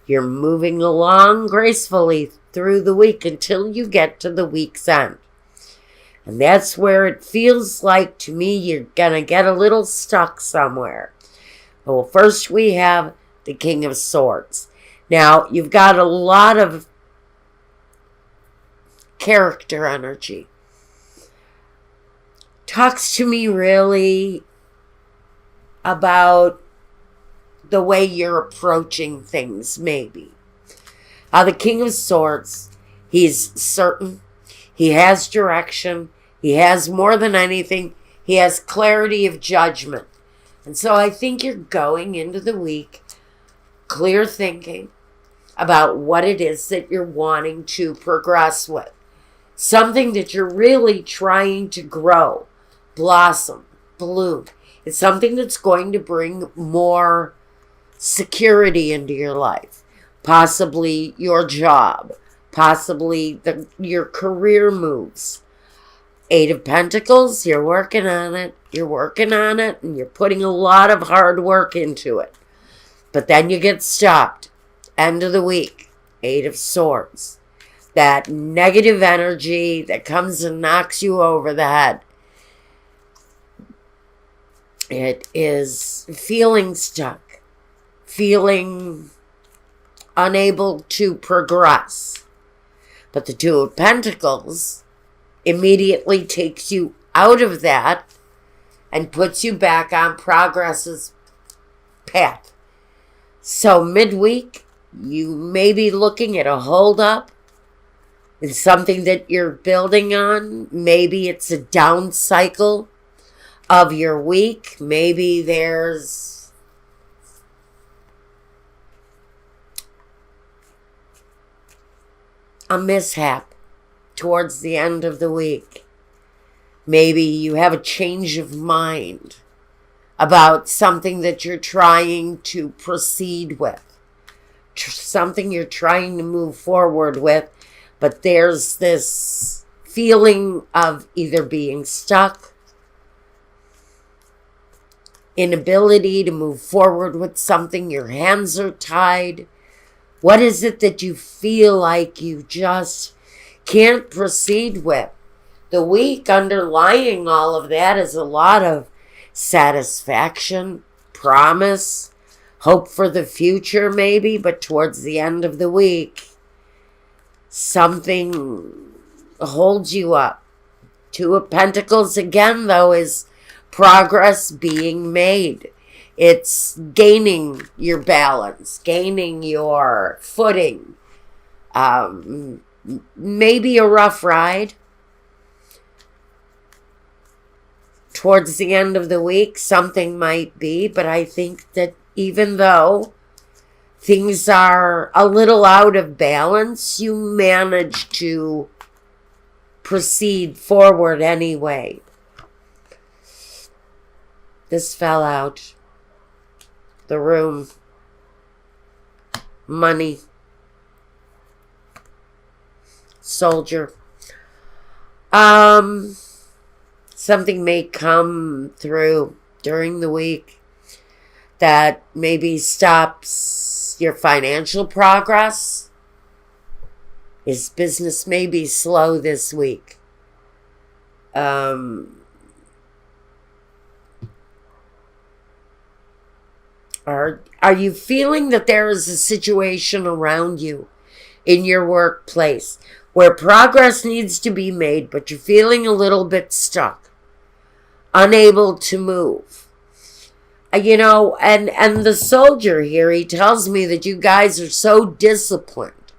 You're moving along gracefully through the week until you get to the week's end. And that's where it feels like to me you're going to get a little stuck somewhere. Well, first we have the King of Swords. Now, you've got a lot of character energy. Talks to me really about the way you're approaching things, maybe. The King of Swords, he's certain. He has direction. He has more than anything. He has clarity of judgment. And so I think you're going into the week clear thinking about what it is that you're wanting to progress with. Something that you're really trying to grow, blossom, bloom. It's something that's going to bring more security into your life. Possibly your job. Possibly your career moves. Eight of Pentacles, you're working on it. You're working on it, and you're putting a lot of hard work into it. But then you get stopped. End of the week. Eight of Swords. That negative energy that comes and knocks you over the head. It is feeling stuck. Feeling unable to progress. But the Two of Pentacles immediately takes you out of that and puts you back on progress's path. So midweek, you may be looking at a holdup. It's something that you're building on. Maybe it's a down cycle of your week. Maybe there's a mishap towards the end of the week. Maybe you have a change of mind about something that you're trying to proceed with. Something you're trying to move forward with. But there's this feeling of either being stuck, inability to move forward with something, your hands are tied. What is it that you feel like you just can't proceed with? The week underlying all of that is a lot of satisfaction, promise, hope for the future maybe, but towards the end of the week, something holds you up. Two of Pentacles again, though, is progress being made. It's gaining your balance, gaining your footing. Maybe a rough ride. Towards the end of the week, something might be, but I think that even though things are a little out of balance, you manage to proceed forward anyway. This fell out. The Room. Money. Soldier. Something may come through during the week that maybe stops your financial progress. His business may be slow this week. Are you feeling that there is a situation around you in your workplace where progress needs to be made, but you're feeling a little bit stuck, unable to move? And the soldier here, he tells me that you guys are so disciplined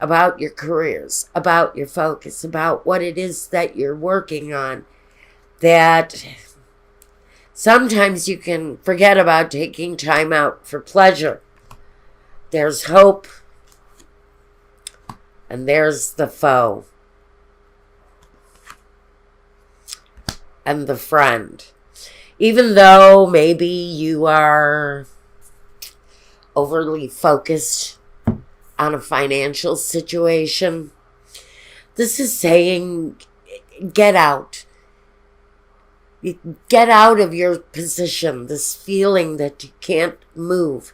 about your careers, about your focus, about what it is that you're working on, that sometimes you can forget about taking time out for pleasure. There's hope, and there's the foe. And the friend. Even though maybe you are overly focused on a financial situation, this is saying get out. Get out of your position, this feeling that you can't move,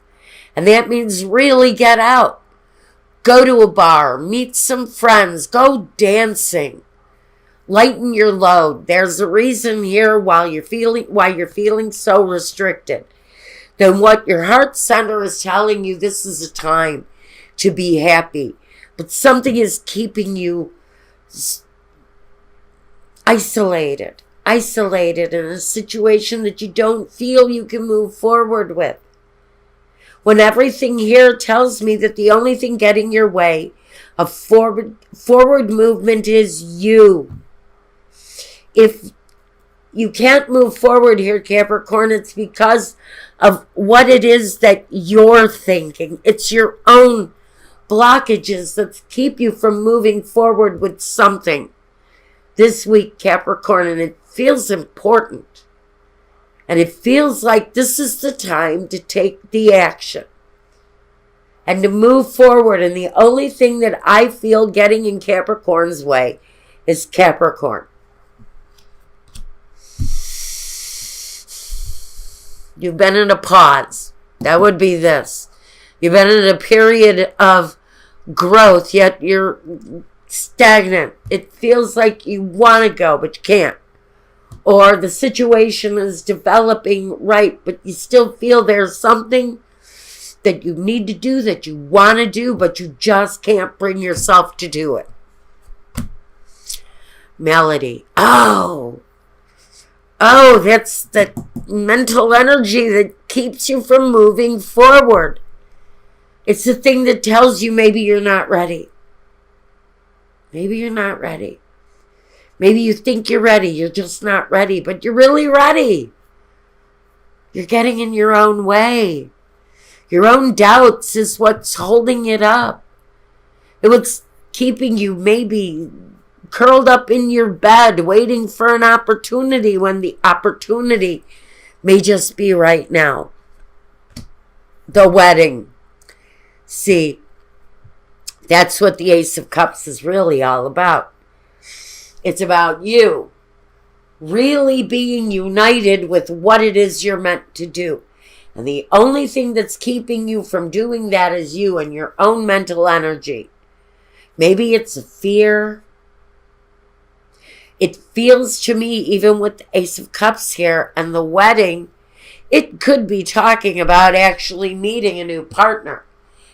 And that means really get out. Go to a bar, meet some friends, go dancing. Lighten your load. There's a reason here why you're feeling so restricted. Then what your heart center is telling you, this is a time to be happy. But something is keeping you isolated in a situation that you don't feel you can move forward with. When everything here tells me that the only thing getting your way of forward movement is you. If you can't move forward here, Capricorn, it's because of what it is that you're thinking. It's your own blockages that keep you from moving forward with something this week, Capricorn, and it feels important. And it feels like this is the time to take the action and to move forward. And the only thing that I feel getting in Capricorn's way is Capricorn. You've been in a pause. That would be this. You've been in a period of growth, yet you're stagnant. It feels like you want to go, but you can't. Or the situation is developing right, but you still feel there's something that you need to do, that you want to do, but you just can't bring yourself to do it. Melody. Oh, that's that mental energy that keeps you from moving forward. It's the thing that tells you maybe you're not ready. Maybe you're not ready. Maybe you think you're ready. You're just not ready, but you're really ready. You're getting in your own way. Your own doubts is what's holding it up. It was keeping you maybe curled up in your bed waiting for an opportunity when the opportunity may just be right now. The wedding. See, that's what the Ace of Cups is really all about. It's about you really being united with what it is you're meant to do. And the only thing that's keeping you from doing that is you and your own mental energy. Maybe it's a fear. It feels to me, even with the Ace of Cups here and the wedding, it could be talking about actually meeting a new partner.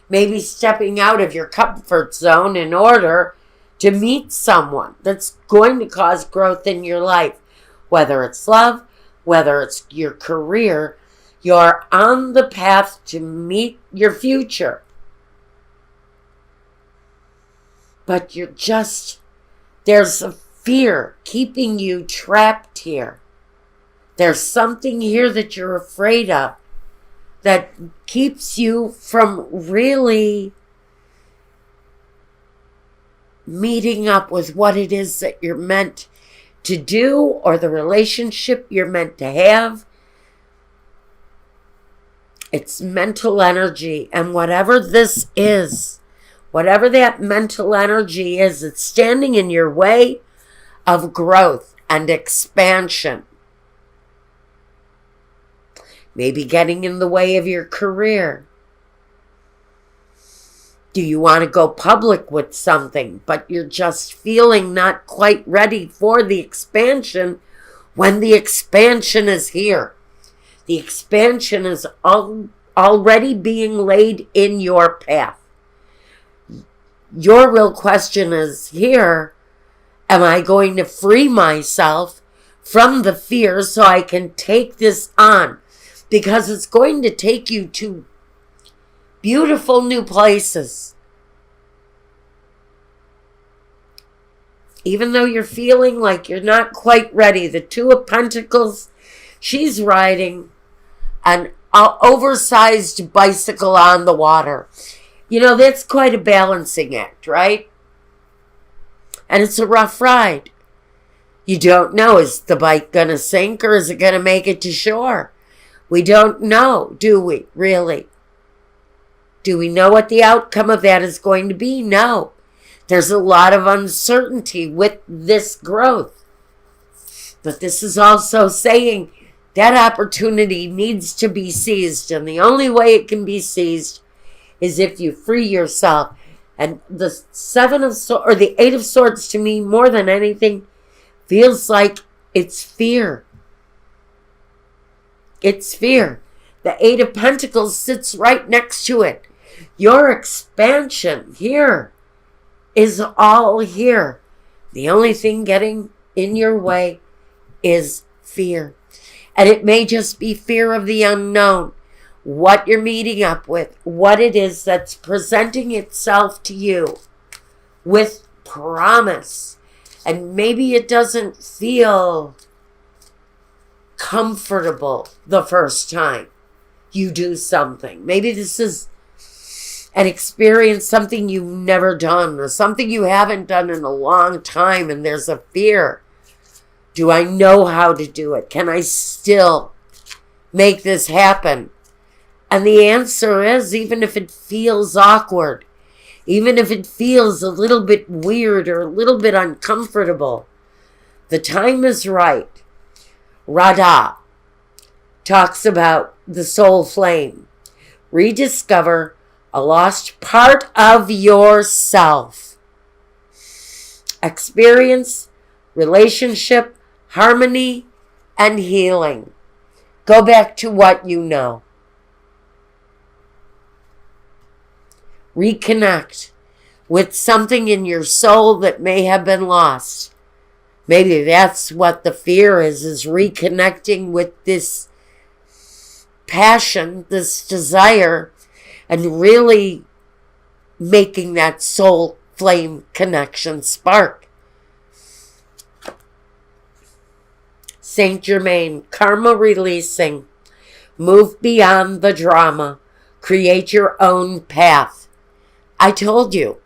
Maybe stepping out of your comfort zone in order to meet someone that's going to cause growth in your life. Whether it's love, whether it's your career, you're on the path to meet your future. But there's a fear keeping you trapped here. There's something here that you're afraid of that keeps you from really meeting up with what it is that you're meant to do or the relationship you're meant to have. It's mental energy, and whatever this is, whatever that mental energy is, it's standing in your way of growth and expansion. Maybe getting in the way of your career. Do you want to go public with something, but you're just feeling not quite ready for the expansion when the expansion is here? The expansion is already being laid in your path. Your real question is here, am I going to free myself from the fear so I can take this on? Because it's going to take you to beautiful new places. Even though you're feeling like you're not quite ready, the Two of Pentacles, she's riding an oversized bicycle on the water. You know, that's quite a balancing act, right? And it's a rough ride. You don't know, is the bike going to sink or is it going to make it to shore? We don't know, do we, really? Do we know what the outcome of that is going to be? No. There's a lot of uncertainty with this growth. But this is also saying That opportunity needs to be seized, and the only way it can be seized is if you free yourself. And the the Eight of Swords, to me, more than anything, feels like it's fear. It's fear. The Eight of Pentacles sits right next to it. Your expansion here is all here. The only thing getting in your way is fear. And it may just be fear of the unknown. What you're meeting up with, what it is that's presenting itself to you with promise. And maybe it doesn't feel comfortable the first time you do something. Maybe this is an experience, something you've never done, or something you haven't done in a long time, and there's a fear. Do I know how to do it? Can I still make this happen? And the answer is, even if it feels awkward, even if it feels a little bit weird or a little bit uncomfortable, the time is right. Radha talks about the soul flame. Rediscover a lost part of yourself. Experience, relationship, harmony, and healing. Go back to what you know. Reconnect with something in your soul that may have been lost. Maybe that's what the fear is reconnecting with this passion, this desire, and really making that soul flame connection spark. Saint Germain, karma releasing. Move beyond the drama. Create your own path. I told you,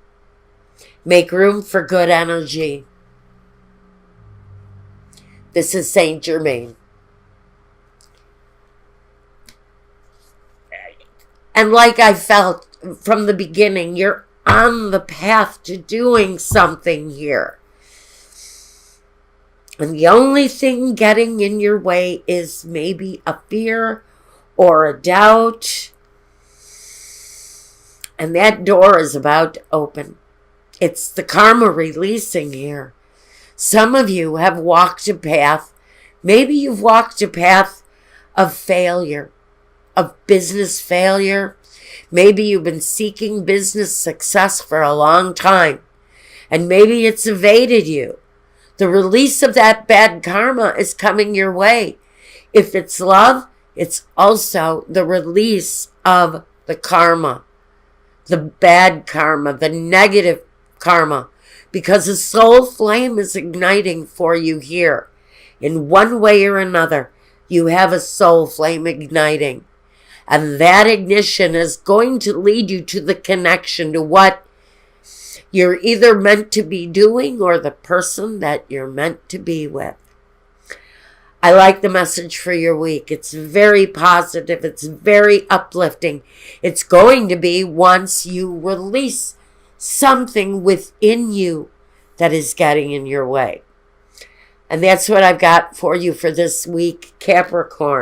make room for good energy. This is Saint Germain. And like I felt from the beginning, you're on the path to doing something here. And the only thing getting in your way is maybe a fear or a doubt. And that door is about to open. It's the karma releasing here. Some of you have walked a path. Maybe you've walked a path of failure, of business failure. Maybe you've been seeking business success for a long time. And maybe it's evaded you. The release of that bad karma is coming your way. If it's love, it's also the release of the karma. The bad karma, the negative karma, because the soul flame is igniting for you here. In one way or another, you have a soul flame igniting. And that ignition is going to lead you to the connection to what you're either meant to be doing or the person that you're meant to be with. I like the message for your week. It's very positive. It's very uplifting. It's going to be once you release something within you that is getting in your way. And that's what I've got for you for this week, Capricorn.